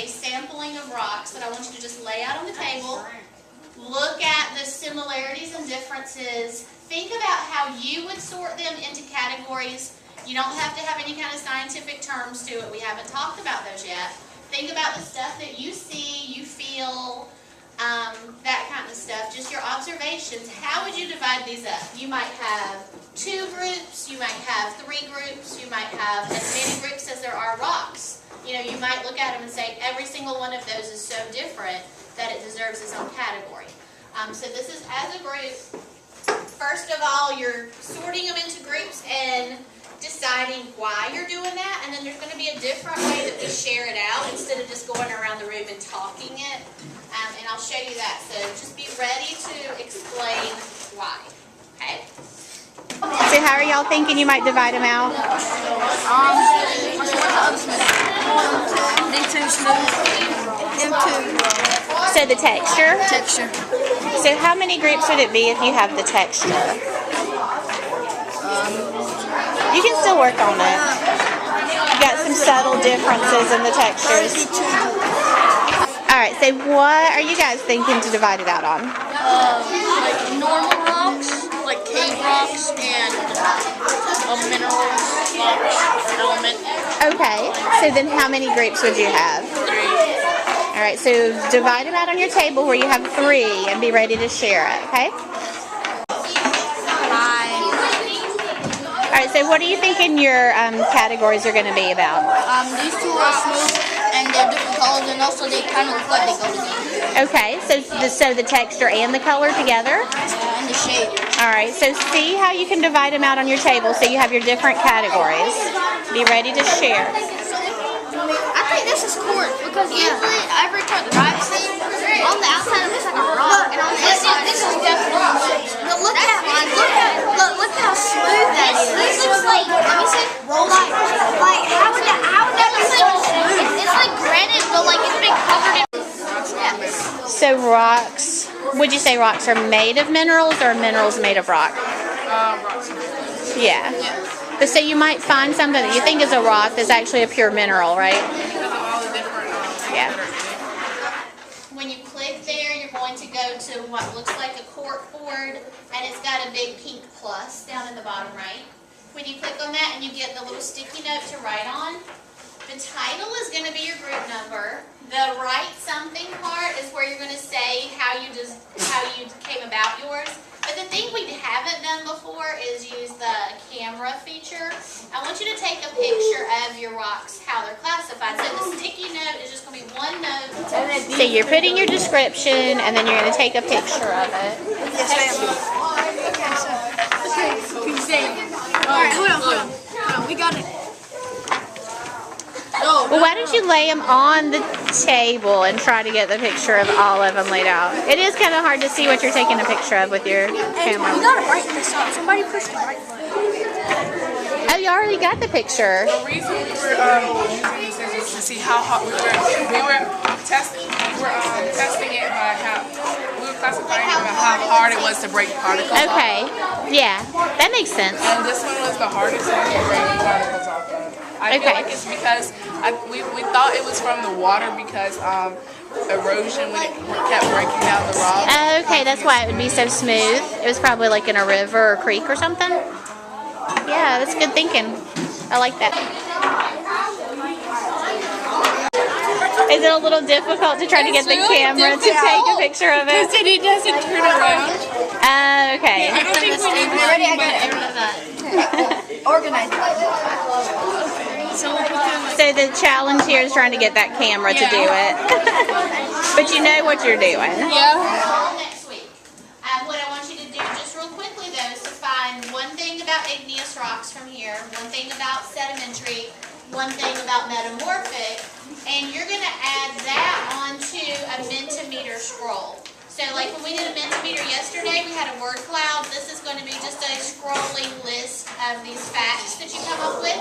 a sampling of rocks that I want you to just lay out on the table. Look at the similarities and differences. Think about how you would sort them into categories. You don't have to have any kind of scientific terms to it. We haven't talked about those yet. Think about the stuff that you see, you feel, that kind of stuff. Just your observations. How would you divide these up? You might have 2 groups. You might have 3 groups. You might have as many groups as there are rocks. You know, you might look at them and say every single one of those is so different that it deserves its own category. So this is as a group. First of all, you're sorting them into groups and deciding why you're doing that, and then there's going to be a different way that we share it out instead of just going around the room and talking it, and I'll show you that. So just be ready to explain why, okay? So how are y'all thinking you might divide them out? So the texture? Texture. So how many groups would it be if you have the texture? You can still work on it. You got some subtle differences in the textures. Alright, so what are you guys thinking to divide it out on? Like normal rocks, like cave rocks, and mineral rocks, element. Okay, so then how many groups would you have? 3. Alright, so divide them out on your table where you have 3 and be ready to share it, okay? 5. Alright, so what are you thinking your categories are going to be about? These 2 are smooth, and they're different colors, and also they kind of look like they go together. Okay, so the texture and the color together? And the shape. Alright, so see how you can divide them out on your table so you have your different categories. Be ready to share. I think this is corn, because usually every time I've seen, on the outside it looks like a rock, and on the inside this is definitely. But look how smooth that is. This looks like, let me see. Like how would that be so smooth? It's like granite, but like it's been covered in. So rocks, would you say rocks are made of minerals or minerals made of rock? Rocks. Yeah. But so you might find something that you think is a rock that's actually a pure mineral, right? Yeah. When you click there, you're going to go to what looks like a cork board, and it's got a big pink plus down in the bottom right. When you click on that and you get the little sticky note to write on, the title is going to be your group number. The write something part is where you're going to say how you came about yours. But the thing we haven't done before is use the camera feature. I want you to take a picture of your rocks, how they're classified. So the sticky note is just going to be one note. So you're putting your description and then you're going to take a picture of it. Yes, ma'am. Alright, hold on. We got it. Well, why don't you lay them on the table and try to get the picture of all of them laid out? It is kind of hard to see what you're taking a picture of with your camera. We gotta brighten this up. Somebody push the bright button. Oh, you already got the picture. The reason we were using these scissors to see how hard we were testing it by classifying how hard it was to break particles off. Okay, yeah, that makes sense. And this one was the hardest one to break particles off of. I feel like it's because we thought it was from the water because erosion when it kept breaking down the rocks. Okay, that's why it would be so smooth. It was probably like in a river or creek or something. Yeah, that's good thinking. I like that. Is it a little difficult to try to get the camera to take a picture of it? Because it doesn't turn around. Okay. I don't think we need Ready? I got it. Organize it. So the challenge here is trying to get that camera to do it. But you know what you're doing. Yeah. Next week. What I want you to do just real quickly though is to find one thing about igneous rocks from here, one thing about sedimentary, one thing about metamorphic, and you're going to add that onto a Mentimeter scroll. So like when we did a Mentimeter yesterday, we had a word cloud. This is going to be just a scrolling list of these facts that you come up with.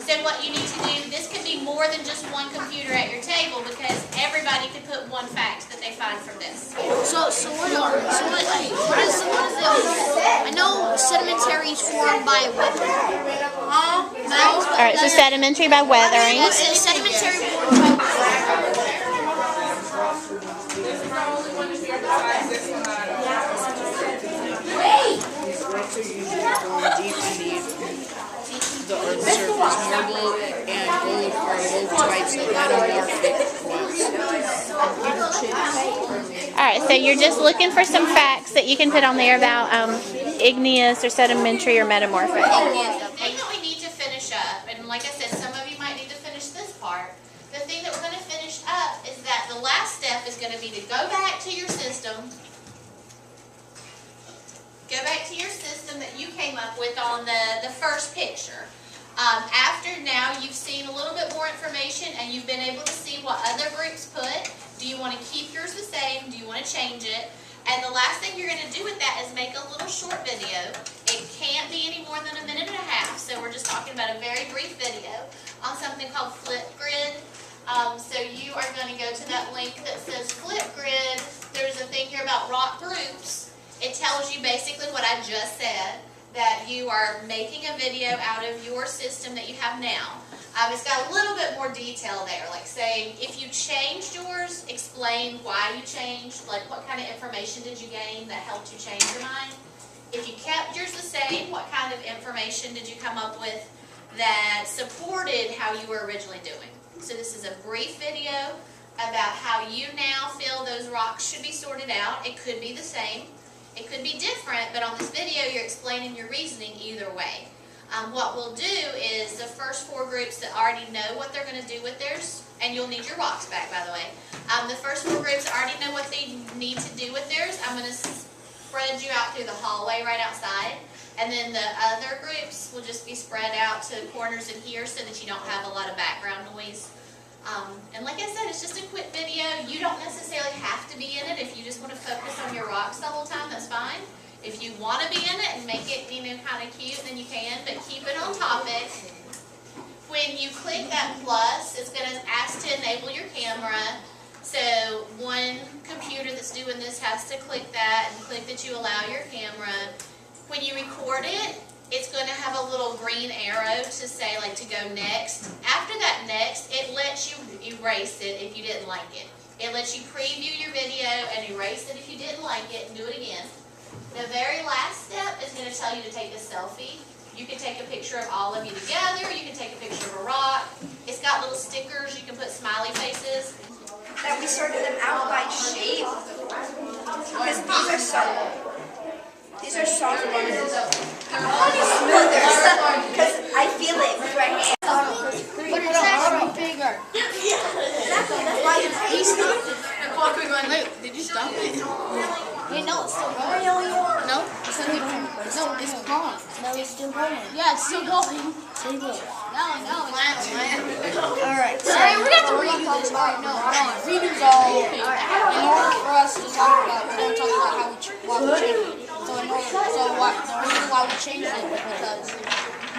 So what you need to do, this could be more than just one computer at your table because everybody could put one fact that they find from this. So what is it? I know sedimentary is formed by weathering. Alright, so sedimentary by weathering. Sedimentary formed by weathering. Alright, so you're just looking for some facts that you can put on there about igneous or sedimentary or metamorphic. The thing that we need to finish up, and like I said, some of you might need to finish this part. The thing that we're going to finish up is that the last step is going to be to go back to your system. Go back to your system that you came up with on the first picture. After now you've seen a little bit more information and you've been able to see what other groups put. Do you want to keep yours the same? Do you want to change it? And the last thing you're going to do with that is make a little short video. It can't be any more than 1.5 minutes, so we're just talking about a very brief video on something called Flipgrid. So you are going to go to that link that says Flipgrid. There's a thing here about rock groups. It tells you basically what I just said, that you are making a video out of your system that you have now. It's got a little bit more detail there, like say if you changed yours, explain why you changed, like what kind of information did you gain that helped you change your mind. If you kept yours the same, what kind of information did you come up with that supported how you were originally doing. So this is a brief video about how you now feel those rocks should be sorted out. It could be the same. It could be different, but on this video you're explaining your reasoning either way. What we'll do is the first 4 groups that already know what they're going to do with theirs, and you'll need your rocks back by the way. The first 4 groups that already know what they need to do with theirs, I'm going to spread you out through the hallway right outside. And then the other groups will just be spread out to corners in here so that you don't have a lot of background noise. And like I said, it's just a quick video. You don't necessarily have to be in it. If you just want to focus on your rocks the whole time, that's fine. If you want to be in it and make it, kind of cute, then you can, but keep it on topic. When you click that plus, it's going to ask to enable your camera. So one computer that's doing this has to click that and click that you allow your camera. When you record it, it's going to have a little green arrow to say like to go next. After that next, it lets you erase it if you didn't like it. It lets you preview your video and erase it if you didn't like it and do it again. The very last step is going to tell you to take a selfie. You can take a picture of all of you together. You can take a picture of a rock. It's got little stickers. You can put smiley faces. That we sorted them out by shape. Because these are soft ones. Smoother. Because I feel it with my hand. But it's actually bigger. Exactly. That's why you stopped it. Did you stop it? You know it's still going. No? It's gone. No, it's still going. Yeah, it's still going. Still going. No. Alright. Sorry, we're going to have to redo this. Alright, no. Redo's all. In order for us to talk about, we're going to talk about how why we changed it. The reason why we changed it was because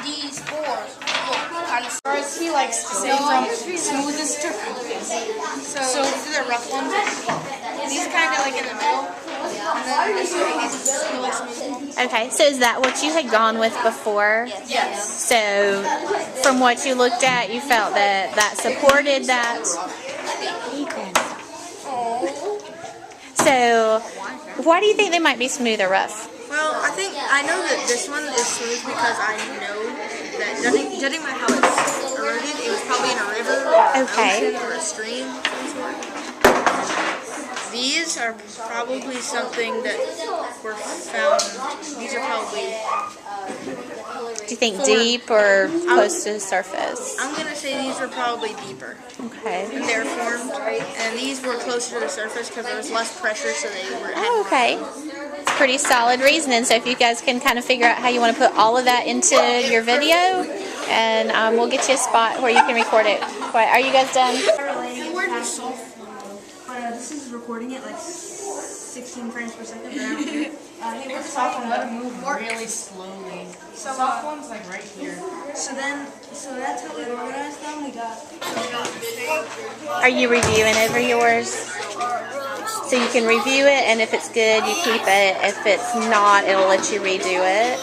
these 4 look kind of. He likes to say from smoothest to so these are the rough ones. These kind of like in the middle. And then these are like smooth. Okay, so is that what you had gone with before? Yes. So from what you looked at, you felt that that supported that. So why do you think they might be smooth or rough? Well, I know that this one is smooth because I know that judging by how it's eroded, it was probably in a river or an ocean or a stream. These are probably something that were found. These are probably. Do you think deep or close to the surface? I'm gonna say these were probably deeper. Okay. And they were formed, and these were closer to the surface because there was less pressure, so they were. Oh, okay. It's pretty solid reasoning. So if you guys can kind of figure out how you want to put all of that into your video, and we'll get you a spot where you can record it. What, are you guys done? This is recording it like 16 frames per second. They were soft and let them move really slowly. So, soft ones like right here. So that's how we organized them. We got. Are you reviewing over yours? So you can review it, and if it's good, you keep it. If it's not, it'll let you redo it.